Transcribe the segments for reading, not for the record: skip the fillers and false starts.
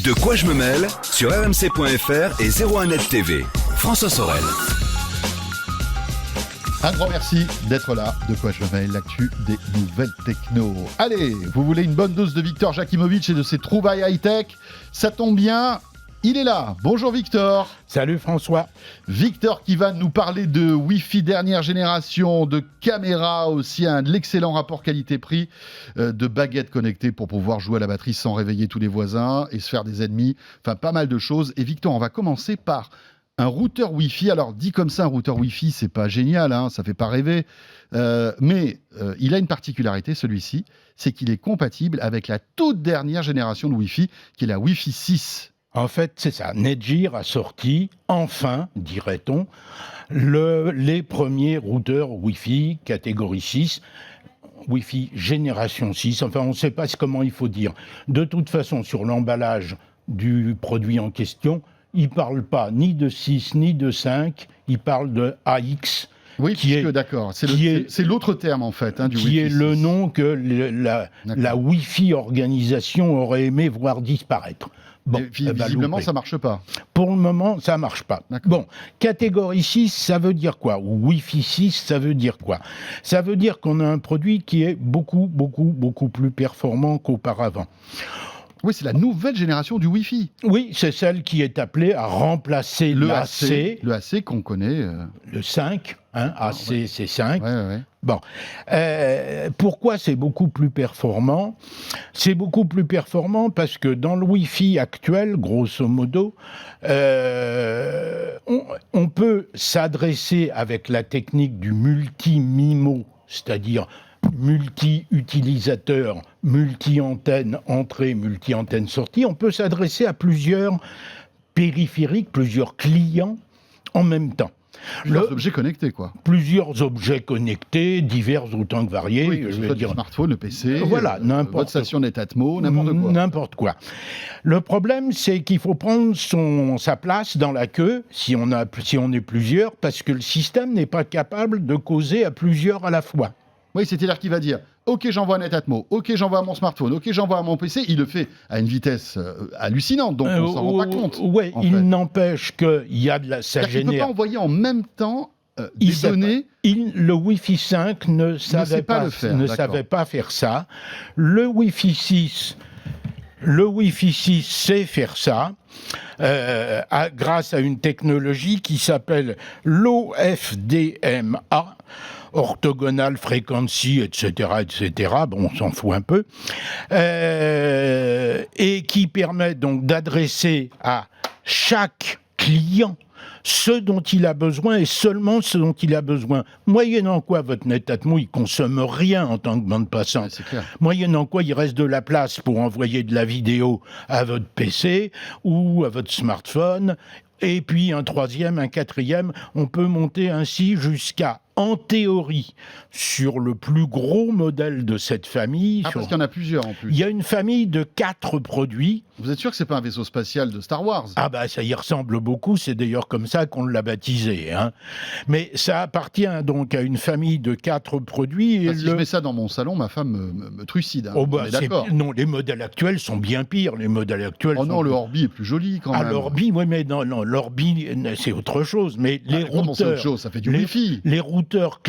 De quoi je me mêle sur rmc.fr et 01net TV. François Sorel. Un grand merci d'être là. De quoi je me mêle, l'actu des nouvelles techno. Allez, vous voulez une bonne dose de Victor Jakimovic et de ses trouvailles high-tech? Ça tombe bien, il est là. Bonjour Victor. Salut François. Victor qui va nous parler de Wi-Fi dernière génération, de caméras aussi, de l'excellent rapport qualité-prix, de baguettes connectées pour pouvoir jouer à la batterie sans réveiller tous les voisins et se faire des ennemis. Enfin, pas mal de choses. Et Victor, on va commencer par un routeur Wi-Fi. Alors, dit comme ça, un routeur Wi-Fi, c'est pas génial, ça fait pas rêver. Mais il a une particularité, celui-ci, c'est qu'il est compatible avec la toute dernière génération de Wi-Fi, qui est la Wi-Fi 6. En fait, c'est ça. Netgear a sorti, enfin, dirait-on, les premiers routeurs Wi-Fi catégorie 6. Wi-Fi génération 6. Enfin, on ne sait pas comment il faut dire. De toute façon, sur l'emballage du produit en question, il ne parle pas ni de 6 ni de 5, il parle de AX. Oui, d'accord. C'est l'autre terme, en fait, du Wi-Fi 6. Qui est le nom que la Wi-Fi organisation aurait aimé voir disparaître. Bon, visiblement, ça ne marche pas. Pour le moment, ça ne marche pas. Bon, catégorie 6, ça veut dire quoi? Ou Wi-Fi 6, ça veut dire quoi? Ça veut dire qu'on a un produit qui est beaucoup plus performant qu'auparavant. Oui, c'est la nouvelle génération du Wi-Fi. Oui, c'est celle qui est appelée à remplacer l'AC. Le AC qu'on connaît. Le 5, AC, c'est 5. Ouais. Bon, pourquoi c'est beaucoup plus performant? C'est beaucoup plus performant parce que dans le Wi-Fi actuel, grosso modo, on peut s'adresser avec la technique du multi-MIMO, c'est-à-dire multi-utilisateur, multi-antenne entrée, multi-antenne sortie, on peut s'adresser à plusieurs périphériques, plusieurs clients en même temps. Plusieurs objets connectés, quoi. Plusieurs objets connectés, divers autant que variés. Oui, je veux dire, le smartphone, le PC, voilà, votre station Netatmo, n'importe quoi. Le problème, c'est qu'il faut prendre sa place dans la queue, si on est plusieurs, parce que le système n'est pas capable de causer à plusieurs à la fois. Oui, c'est-à-dire qu'il va dire « Ok, j'envoie à Netatmo, ok, j'envoie à mon smartphone, ok, j'envoie à mon PC ». Il le fait à une vitesse hallucinante, donc on ne s'en rend pas compte. Oui, n'empêche qu'il y a de la... Ça génère... Il ne peut pas envoyer en même temps des données... Le Wi-Fi 5 ne savait pas faire ça. Le Wi-Fi 6 sait faire ça. Grâce à une technologie qui s'appelle l'OFDMA, Orthogonal Frequency, etc. Bon, on s'en fout un peu. Et qui permet donc d'adresser à chaque client ce dont il a besoin et seulement ce dont il a besoin. Moyennant quoi, votre Netatmo, il ne consomme rien en tant que bande passante. C'est clair. Moyennant quoi, il reste de la place pour envoyer de la vidéo à votre PC ou à votre smartphone. Et puis un troisième, un quatrième, on peut monter ainsi jusqu'à, en théorie, sur le plus gros modèle de cette famille. Parce qu'il y en a plusieurs en plus. Il y a une famille de 4 produits. Vous êtes sûr que c'est pas un vaisseau spatial de Star Wars? Ça y ressemble beaucoup, c'est d'ailleurs comme ça qu'on l'a baptisé. Mais ça appartient donc à une famille de 4 produits. Et si je mets ça dans mon salon, ma femme me trucide. On est d'accord. Non, les modèles actuels sont bien pires. Les modèles actuels non, le Orbi est plus joli quand même. L'Orbi, oui, mais non, l'Orbi, c'est autre chose. Mais les routeurs... c'est autre chose? Ça fait du Wi-Fi. Les routeurs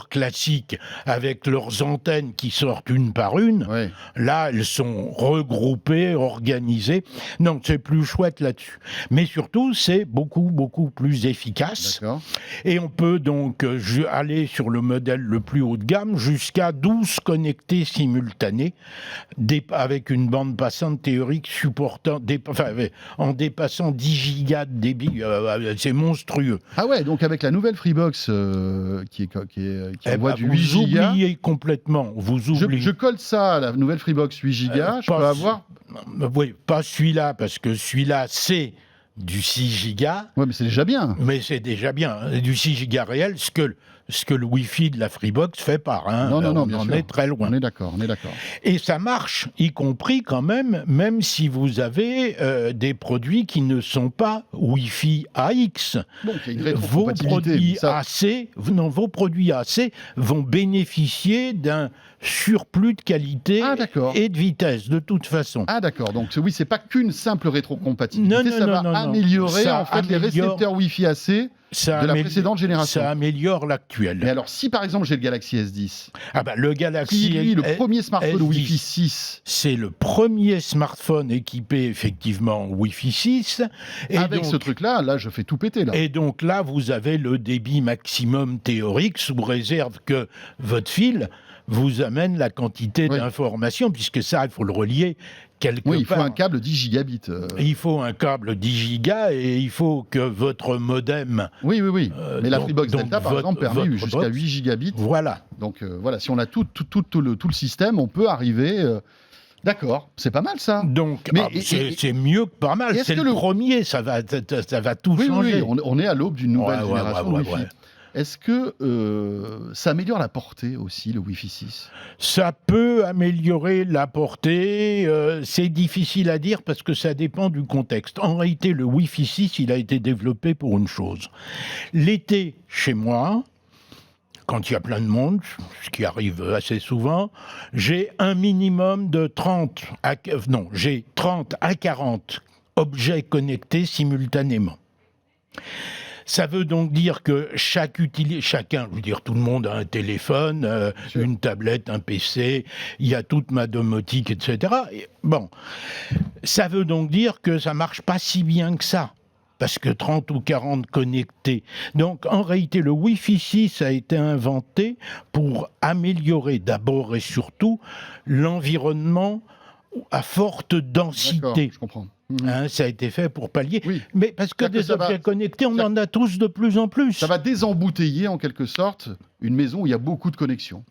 classiques, avec leurs antennes qui sortent une par une, là, elles sont regroupées, organisées. Non, c'est plus chouette là-dessus. Mais surtout, c'est beaucoup plus efficace. D'accord. Et on peut donc aller sur le modèle le plus haut de gamme jusqu'à 12 connectés simultanés avec une bande passante théorique en dépassant 10 gigas de débit. C'est monstrueux. Ah ouais, donc avec la nouvelle Freebox qui envoie du 8 gigas. Vous oubliez complètement. Je colle ça à la nouvelle Freebox 8 gigas. Je peux avoir... Oui, pas celui-là, parce que celui-là, c'est du 6 gigas. Oui, mais c'est déjà bien. Mais c'est déjà bien. Du 6 gigas réel, ce que ce que le Wi-Fi de la Freebox fait pas. Hein. Non, on bien en sûr. est très loin. On est d'accord. Et ça marche, y compris quand même si vous avez des produits qui ne sont pas Wi-Fi AX. Donc, il y a une Vos rétrocompatibilité. vos produits AC vont bénéficier d'un surplus de qualité et de vitesse, de toute façon. Ah d'accord, donc oui, c'est pas qu'une simple rétrocompatibilité, ça va améliorer les récepteurs Wi-Fi AC de la précédente génération. Ça améliore l'actuel. Mais alors, si par exemple j'ai le Galaxy S10, le Galaxy qui est le premier smartphone S10, Wi-Fi 6, c'est le premier smartphone équipé effectivement Wi-Fi 6. Et avec donc, ce truc-là, là, je fais tout péter là. Et donc là, vous avez le débit maximum théorique sous réserve que votre fil vous amène la quantité d'informations, puisque ça, il faut le relier quelque part. Oui, il faut un câble 10 gigabits. Il faut un câble 10 gigas et il faut que votre modem... Oui. Mais la Freebox Delta, par exemple, permet jusqu'à 8 gigabits. Voilà. Donc voilà, si on a tout le système, on peut arriver... D'accord, c'est pas mal ça. Donc, c'est mieux que pas mal. C'est le premier, ça va tout changer. Oui, on est à l'aube d'une nouvelle génération de Wi-Fi. Est-ce que ça améliore la portée aussi, le Wi-Fi 6 ? Ça peut améliorer la portée. C'est difficile à dire parce que ça dépend du contexte. En réalité, le Wi-Fi 6, il a été développé pour une chose. L'été, chez moi, quand il y a plein de monde, ce qui arrive assez souvent, j'ai un minimum de 30 à 40 objets connectés simultanément. Ça veut donc dire que chacun, je veux dire, tout le monde a un téléphone, une tablette, un PC, il y a toute ma domotique, etc. Bon, ça veut donc dire que ça marche pas si bien que ça. Parce que 30 ou 40 connectés. Donc, en réalité, le Wi-Fi 6 a été inventé pour améliorer d'abord et surtout l'environnement à forte densité. D'accord, je comprends. Ça a été fait pour pallier. Oui. Mais parce que des objets connectés, on en a tous de plus en plus. Ça va désembouteiller, en quelque sorte, une maison où il y a beaucoup de connexions.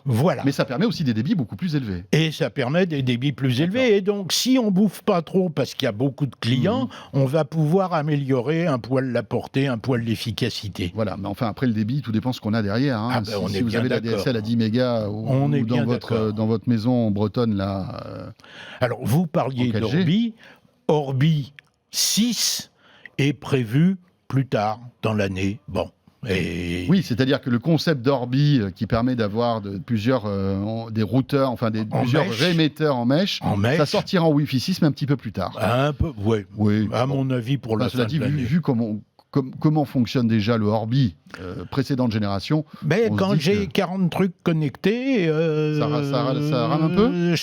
Voilà. Mais ça permet aussi des débits beaucoup plus élevés. Et ça permet des débits plus élevés. Et donc, si on bouffe pas trop, parce qu'il y a beaucoup de clients, on va pouvoir améliorer un poil la portée, un poil l'efficacité. Voilà. Mais enfin, après le débit, tout dépend de ce qu'on a derrière. Hein. Si vous avez la DSL à 10 mégas ou dans votre maison bretonne, là... Alors, vous parliez d'Orbi. Orbi 6 est prévu plus tard dans l'année. Bon. Oui, c'est-à-dire que le concept d'Orbi qui permet d'avoir plusieurs des routeurs, plusieurs réémetteurs en mèche, ça sortira en Wi-Fi 6, mais un petit peu plus tard. Un peu, oui. À mon avis, pour la fin de l'année. Vu comment fonctionne déjà le Orbi précédente génération. Mais quand j'ai 40 trucs connectés, ça rame un peu.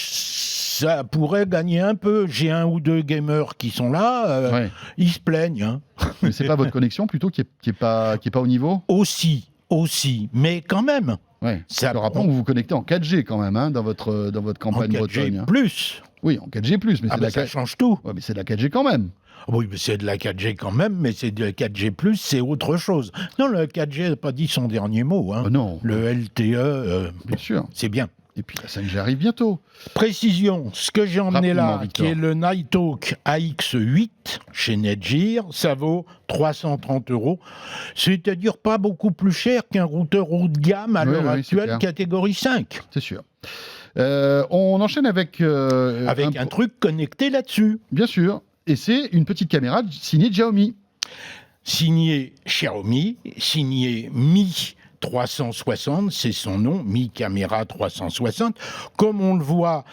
Ça pourrait gagner un peu. J'ai un ou deux gamers qui sont là, ils se plaignent. Hein. Mais c'est pas votre connexion plutôt qui est pas au niveau ? Aussi, mais quand même. Ouais. Alors après, vous vous connectez en 4G quand même dans votre campagne bretonne. En 4G plus. Oui, en 4G plus, mais ça change tout. Ouais, mais c'est de la 4G quand même. Oui, mais c'est de la 4G quand même, mais c'est de la 4G+, c'est autre chose. Non, le 4G n'a pas dit son dernier mot. Hein. Non. Le LTE, bien sûr. C'est bien. Et puis la 5G arrive bientôt. Précision, ce que j'ai emmené là, Victor, qui est le Nighthawk AX8 chez Netgear, ça vaut 330 €. C'est-à-dire pas beaucoup plus cher qu'un routeur haut de gamme à l'heure actuelle, catégorie 5. C'est sûr. On enchaîne avec... un truc connecté là-dessus. Bien sûr. Et c'est une petite caméra signée Xiaomi. Signée Xiaomi, signée Mi 360, c'est son nom, Mi Camera 360. Comme on le voit,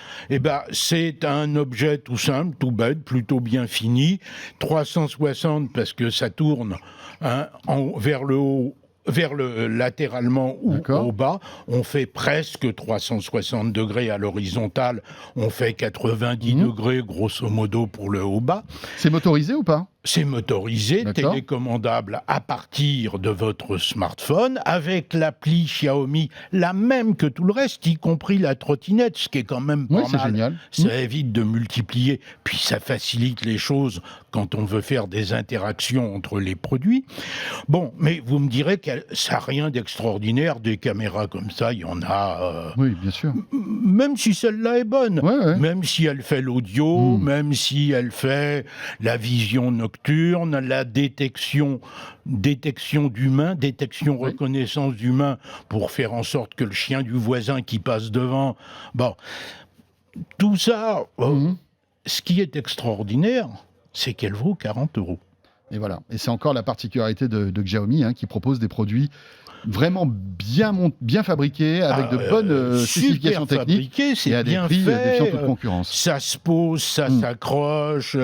c'est un objet tout simple, tout bête, plutôt bien fini. 360 parce que ça tourne vers le haut, latéralement ou au bas. On fait presque 360 degrés à l'horizontale. On fait 90 degrés, grosso modo, pour le haut-bas. C'est motorisé ou pas ? C'est motorisé, télécommandable à partir de votre smartphone, avec l'appli Xiaomi, la même que tout le reste, y compris la trottinette, ce qui est quand même pas mal. C'est génial. Ça évite de multiplier, puis ça facilite les choses quand on veut faire des interactions entre les produits. Bon, mais vous me direz que ça n'a rien d'extraordinaire, des caméras comme ça, il y en a... Oui, bien sûr. Même si celle-là est bonne, même si elle fait l'audio, même si elle fait la vision nocturne, nocturne, la détection d'humains, reconnaissance d'humains pour faire en sorte que le chien du voisin qui passe devant... Bon, tout ça, ce qui est extraordinaire, c'est qu'elle vaut 40 €. Et voilà. Et c'est encore la particularité de Xiaomi, qui propose des produits vraiment bien fabriqués, avec de bonnes spécifications techniques, et à des prix défiant toute concurrence. Ça se pose, ça s'accroche,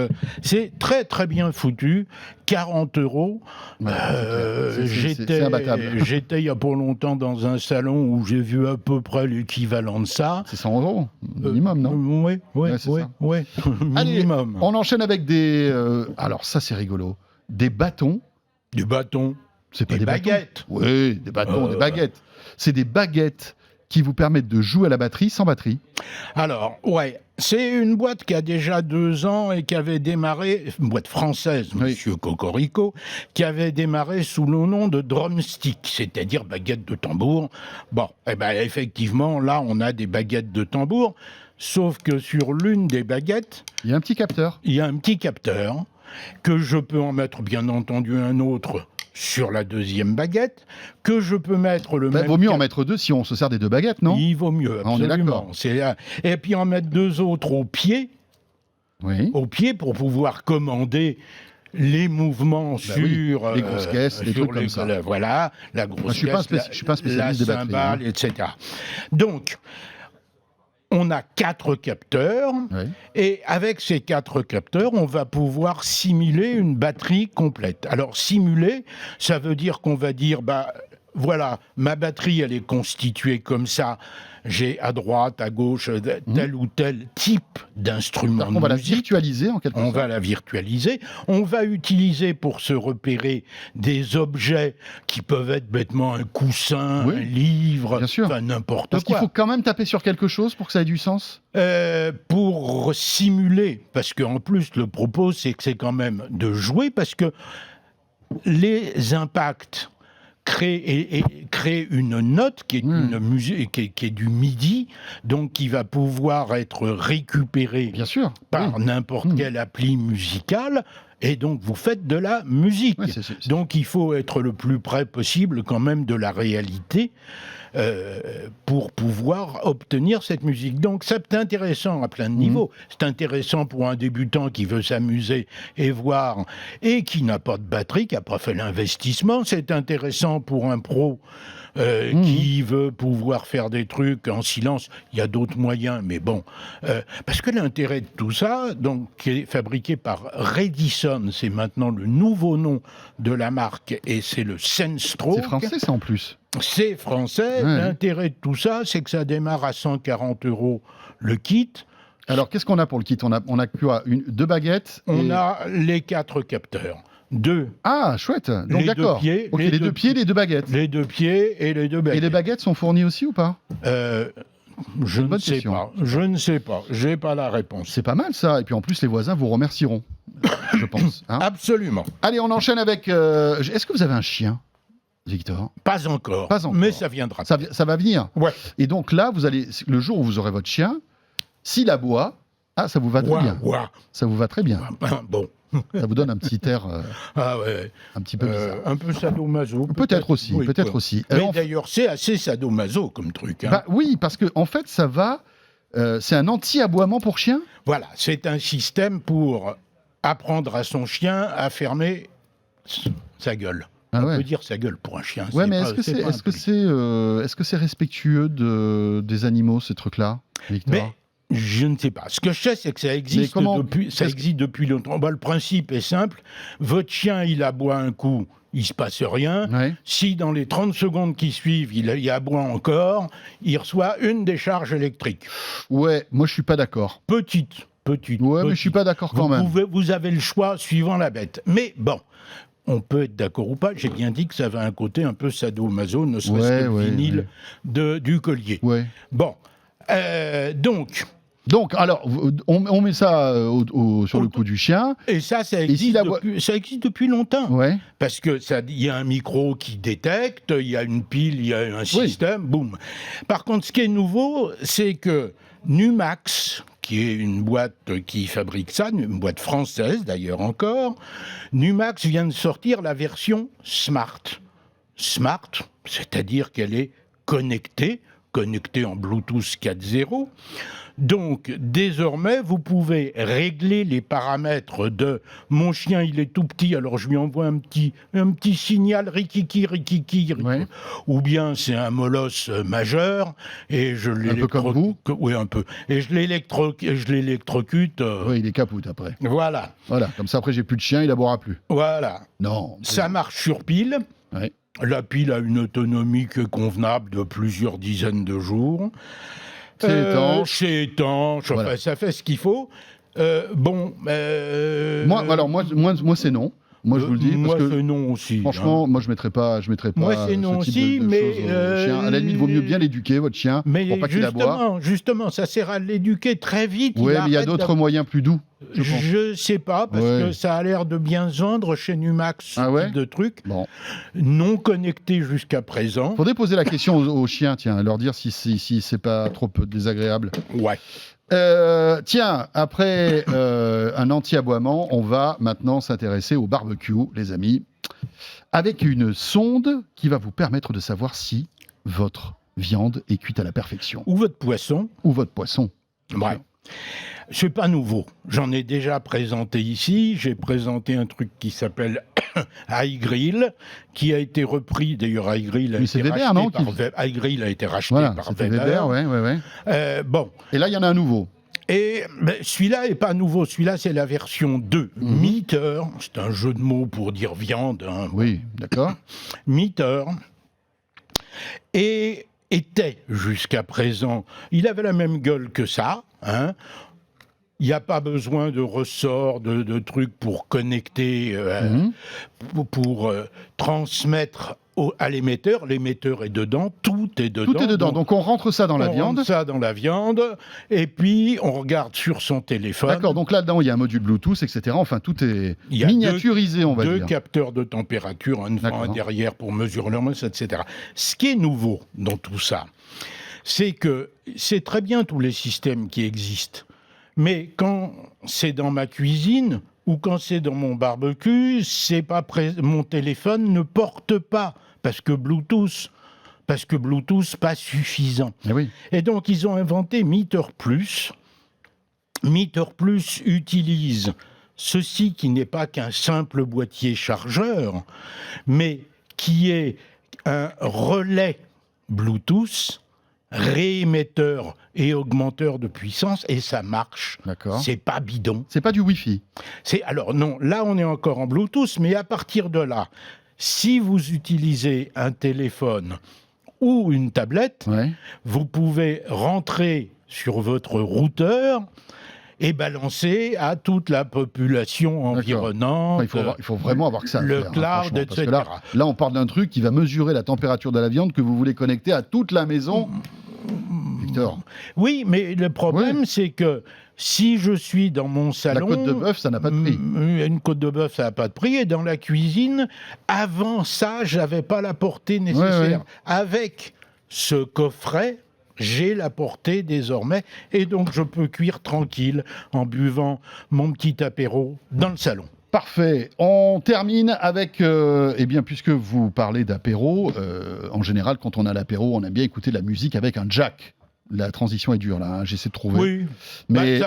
c'est très très bien foutu. 40 €. C'est imbattable. J'étais il n'y a pas longtemps dans un salon où j'ai vu à peu près l'équivalent de ça. C'est 100 € minimum, non? Oui, minimum. Allez, on enchaîne avec des... alors ça, c'est rigolo. Des bâtons. Du bâton. C'est pas des baguettes. Bâtons. Oui, des bâtons, des baguettes. C'est des baguettes qui vous permettent de jouer à la batterie sans batterie. Alors, c'est une boîte qui a déjà 2 ans et qui avait démarré, une boîte française, Monsieur Cocorico, qui avait démarré sous le nom de drumstick, c'est-à-dire baguette de tambour. Bon, effectivement, là, on a des baguettes de tambour, sauf que sur l'une des baguettes... Il y a un petit capteur. Il y a un petit capteur, que je peux en mettre, bien entendu, un autre sur la deuxième baguette, que je peux mettre le même... Vaut mieux en mettre 2 si on se sert des 2 baguettes, non? Il vaut mieux, absolument. On est d'accord. Et puis en mettre 2 autres au pied, pour pouvoir commander les mouvements sur... les grosses caisses, les trucs comme ça. Voilà, la grosse caisse, je suis pas un spécialiste des batteries. Cymbale, etc. Donc... on a 4 capteurs, et avec ces 4 capteurs, on va pouvoir simuler une batterie complète. Alors, simuler, ça veut dire qu'on va dire, voilà, ma batterie, elle est constituée comme ça. J'ai à droite, à gauche, tel ou tel type d'instrument de musique. On va la virtualiser en quelque sorte. On va la virtualiser. On va utiliser pour se repérer des objets qui peuvent être bêtement un coussin, un livre, n'importe quoi. Parce qu'il faut quand même taper sur quelque chose pour que ça ait du sens. Pour simuler, parce qu'en plus, le propos, c'est que c'est quand même de jouer, parce que les impacts créer une note qui est une musique, qui est du MIDI, donc qui va pouvoir être récupérée par n'importe quelle appli musicale. Et donc, vous faites de la musique. Donc, il faut être le plus près possible quand même de la réalité pour pouvoir obtenir cette musique. Donc, c'est intéressant à plein de niveaux. C'est intéressant pour un débutant qui veut s'amuser et voir, et qui n'a pas de batterie, qui n'a pas fait l'investissement. C'est intéressant pour un pro qui veut pouvoir faire des trucs en silence. Il y a d'autres moyens, mais bon. Parce que l'intérêt de tout ça, donc, qui est fabriqué par Redison, c'est maintenant le nouveau nom de la marque, et c'est le Senstroke. C'est français, ça, en plus. C'est français. L'intérêt de tout ça, c'est que ça démarre à 140 € le kit. Alors, qu'est-ce qu'on a pour le kit? On a quoi? 2 baguettes. On a les 4 capteurs. 2. Ah, chouette. Donc d'accord. Les 2 pieds, les 2 baguettes. Les 2 pieds et les 2 baguettes. Et les baguettes sont fournies aussi ou pas? Je ne sais pas. Je ne sais pas. J'ai pas la réponse. C'est pas mal ça. Et puis en plus, les voisins vous remercieront, je pense. Absolument. Allez, on enchaîne avec... Est-ce que vous avez un chien, Victor? Pas encore. Mais ça viendra. Ça va venir. Ouais. Et donc là, vous allez, le jour où vous aurez votre chien, s'il aboie, ça vous va très bien. Ça vous va très bien. Bon. Ça vous donne un petit air un petit peu bizarre. Un peu sadomaso. Peut-être aussi. aussi. Mais d'ailleurs, c'est assez sadomaso comme truc. Oui, parce que en fait, ça va... c'est un anti-aboiement pour chien? Voilà, c'est un système pour apprendre à son chien à fermer sa gueule. On peut dire sa gueule pour un chien. Ouais, mais est-ce que c'est respectueux des animaux, ces trucs-là, Victor? Je ne sais pas. Ce que je sais, c'est que ça existe depuis longtemps. Le principe est simple. Votre chien, il aboie un coup, il ne se passe rien. Si dans les 30 secondes qui suivent, il aboie encore, il reçoit une décharge électrique. Ouais, moi je ne suis pas d'accord. Petite. Ouais, mais je ne suis pas d'accord quand même. Vous avez le choix suivant la bête. Mais bon, on peut être d'accord ou pas. J'ai bien dit que ça avait un côté un peu sadomaso, ne serait-ce que le vinyle du collier. Bon, Donc, alors, on met ça sur le cou du chien. Et ça existe depuis longtemps. Parce que il y a un micro qui détecte, il y a une pile, il y a un système, boum. Par contre, ce qui est nouveau, c'est que Numax, qui est une boîte qui fabrique ça, une boîte française d'ailleurs encore, Numax vient de sortir la version Smart. Smart, c'est-à-dire qu'elle est connectée en Bluetooth 4.0. Donc, désormais, vous pouvez régler les paramètres de « mon chien, il est tout petit, alors je lui envoie un petit signal rikiki, rikiki, Ouais. ou bien c'est un molosse majeur, et je l'électrocute. Un peu comme vous ? Oui, un peu. Et je l'électrocute. Oui, il est capoute après. Voilà, Voilà, comme ça après j'ai plus de chien, il aboiera plus. voilà. Non. Ça marche sur pile. Ouais. La pile a une autonomie qui est convenable de plusieurs dizaines de jours. C'est étanche. C'est étanche, Voilà. enfin, ça fait ce qu'il faut. Bon. Moi c'est non. Moi je vous le dis moi, parce que c'est non aussi. franchement, moi je mettrais pas Moi, c'est ce non type aussi, de mais, choses au chien. À la limite, il vaut mieux bien l'éduquer votre chien Mais pour pas qu'il aboie. justement, ça sert à l'éduquer très vite. Oui, mais il y a d'autres moyens plus doux. Je pense. Je sais pas, parce Ouais. que ça a l'air de bien se vendre chez Numax, ce Ah ouais type de truc. Bon, Non connecté jusqu'à présent. faudrait poser la question aux chiens, tiens, leur dire si c'est pas trop désagréable. Ouais. Tiens, après un anti-aboiement, on va maintenant s'intéresser au barbecue, les amis, avec une sonde qui va vous permettre de savoir si votre viande est cuite à la perfection Ou votre poisson. ou votre poisson. Ouais. C'est pas nouveau. J'en ai déjà présenté ici. J'ai présenté un truc qui s'appelle iGrill, qui a été repris. D'ailleurs, iGrill a Mais été c'est Weber, racheté non, par iGrill a été racheté Voilà, par c'était Weber. Weber, ouais. Bon. Et là, il y en a un nouveau. Et celui-là est pas nouveau. Celui-là, c'est la version 2. Meater, c'est un jeu de mots pour dire viande. Hein. Oui, d'accord. Meater. Et était jusqu'à présent, il avait la même gueule que ça, hein. Il n'y a pas besoin de ressorts, de trucs pour connecter, pour transmettre à l'émetteur. L'émetteur est dedans, tout est dedans. Tout est dedans. Donc on rentre ça dans la viande. On rentre ça dans la viande, et puis on regarde sur son téléphone. D'accord, donc là-dedans, il y a un module Bluetooth, etc. Enfin, tout est Il y a miniaturisé, on va deux dire. capteurs de température, un devant, un derrière pour mesurer leur masse, etc. Ce qui est nouveau dans tout ça, c'est que c'est très bien tous les systèmes qui existent. Mais quand c'est dans ma cuisine ou quand c'est dans mon barbecue, c'est pas mon téléphone ne porte pas parce que Bluetooth pas suffisant. Eh oui. Et donc ils ont inventé Meter Plus. Meter Plus utilise ceci qui n'est pas qu'un simple boîtier chargeur, mais qui est un relais Bluetooth, réémetteur et augmenteur de puissance, et ça marche. D'accord. C'est pas bidon. C'est pas du Wi-Fi. Alors non, là on est encore en Bluetooth, mais à partir de là, si vous utilisez un téléphone ou une tablette, Ouais. vous pouvez rentrer sur votre routeur et balancer à toute la population environnante. Enfin, il faut vraiment avoir que ça à le faire, cloud, franchement, parce etc. que là, on parle d'un truc qui va mesurer la température de la viande que vous voulez connecter à toute la maison. Victor, Oui, mais le problème, c'est que si je suis dans mon la salon... côte de bœuf, ça n'a pas de prix. Une côte de bœuf, ça n'a pas de prix. Et dans la cuisine, avant ça, j'avais pas la portée nécessaire. Ouais. Avec ce coffret, j'ai la portée désormais. Et donc, je peux cuire tranquille en buvant mon petit apéro dans le salon. Parfait. On termine avec, eh bien, puisque vous parlez d'apéro, en général, quand on a l'apéro, on aime bien écouter de la musique avec un jack. La transition est dure, là. Hein, j'essaie de trouver. Oui. Mais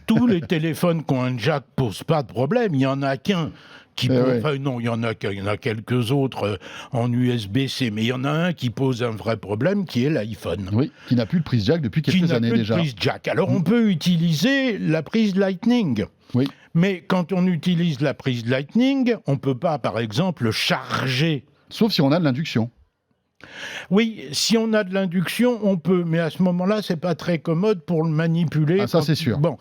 Tous les téléphones qui ont un jack posent pas de problème. Il y en a qu'un qui pose... ouais. Enfin, non, il y en a quelques autres en USB-C, mais il y en a un qui pose un vrai problème, qui est l'iPhone. oui, qui n'a plus de prise jack depuis Qui quelques n'a années plus de déjà. prise jack. Alors, on peut utiliser la prise Lightning. Oui. Mais quand on utilise la prise Lightning, on ne peut pas, par exemple, charger. Sauf si on a de l'induction. Oui, si on a de l'induction, on peut, mais à ce moment-là, c'est pas très commode pour le manipuler. Ah, ça, c'est sûr. Bon,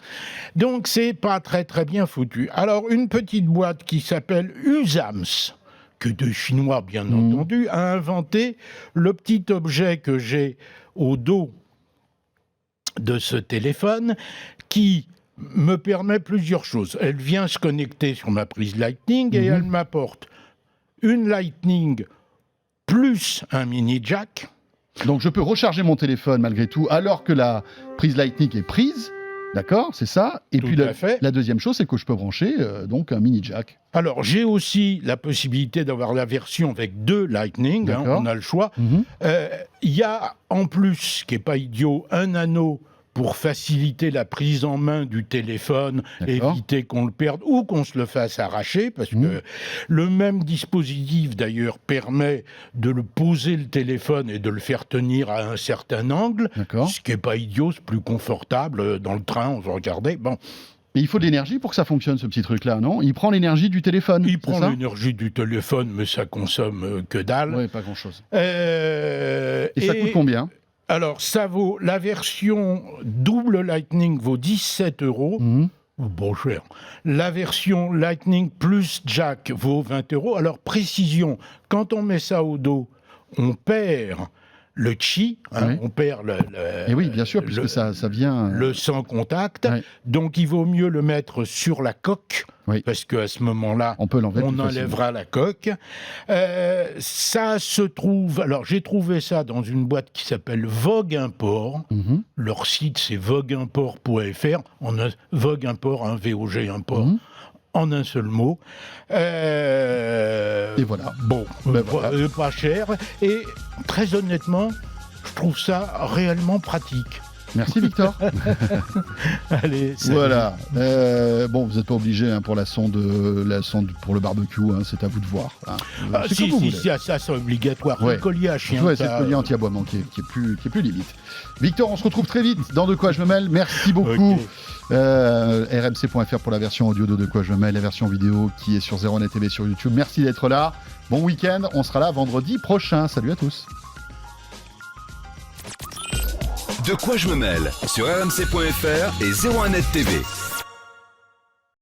donc c'est pas très très bien foutu. Alors, une petite boîte qui s'appelle Usams, que de Chinois, bien entendu, a inventé le petit objet que j'ai au dos de ce téléphone qui me permet plusieurs choses. Elle vient se connecter sur ma prise Lightning et elle m'apporte une Lightning plus un mini jack. Donc je peux recharger mon téléphone malgré tout, alors que la prise Lightning est prise, D'accord, c'est ça. Et Tout puis à fait. la deuxième chose, c'est que je peux brancher donc un mini jack. Alors, j'ai aussi la possibilité d'avoir la version avec 2 Lightning, D'accord. on a le choix. Mhm. Il y a en plus, ce qui n'est pas idiot, un anneau pour faciliter la prise en main du téléphone, D'accord. éviter qu'on le perde ou qu'on se le fasse arracher, parce que le même dispositif d'ailleurs permet de le poser le téléphone et de le faire tenir à un certain angle, D'accord. ce qui n'est pas idiot, c'est plus confortable. Dans le train, on se regardait, bon. Mais il faut de l'énergie pour que ça fonctionne, ce petit truc-là, non? Il prend l'énergie du téléphone. Il c'est prend ça? l'énergie du téléphone, mais ça consomme que dalle. Oui, pas grand-chose. Et Et ça coûte combien? Alors, ça vaut, la version double Lightning vaut 17 €, Mhm. bon cher. La version Lightning plus Jack vaut 20 €. Alors, précision, quand on met ça au dos, on perd le chi, Oui. on perd Et oui, bien sûr, puisque ça vient... le sans contact. Ouais. Donc, il vaut mieux le mettre sur la coque, Oui. parce qu'à ce moment-là, On peut l'enlever on plus facilement. enlèvera la coque. Ça se trouve... Alors, j'ai trouvé ça dans une boîte qui s'appelle Vogue Import. Mhm. Leur site, c'est vogueimport.fr. On a Vogue Import, VOG Import, Mhm. en un seul mot. Et voilà. Bon, Ben voilà. pas cher. Et très honnêtement, je trouve ça réellement pratique. Merci, Victor. Allez, salut. Voilà. Bon, vous n'êtes pas obligé pour la sonde pour le barbecue, c'est à vous de voir. Hein. Ah, C'est si, comme vous si, voulez. ça c'est obligatoire. Ouais. Le collier à chien. Ouais, c'est ça, le collier anti-aboiement qui est plus limite. Victor, on se retrouve très vite dans De quoi je me mêle. Merci beaucoup. Ok. rmc.fr pour la version audio de quoi je me mêle, la version vidéo qui est sur 01net TV sur YouTube. Merci d'être là. Bon week-end. On sera là vendredi prochain. Salut à tous. De quoi je me mêle sur rmc.fr et 01net TV.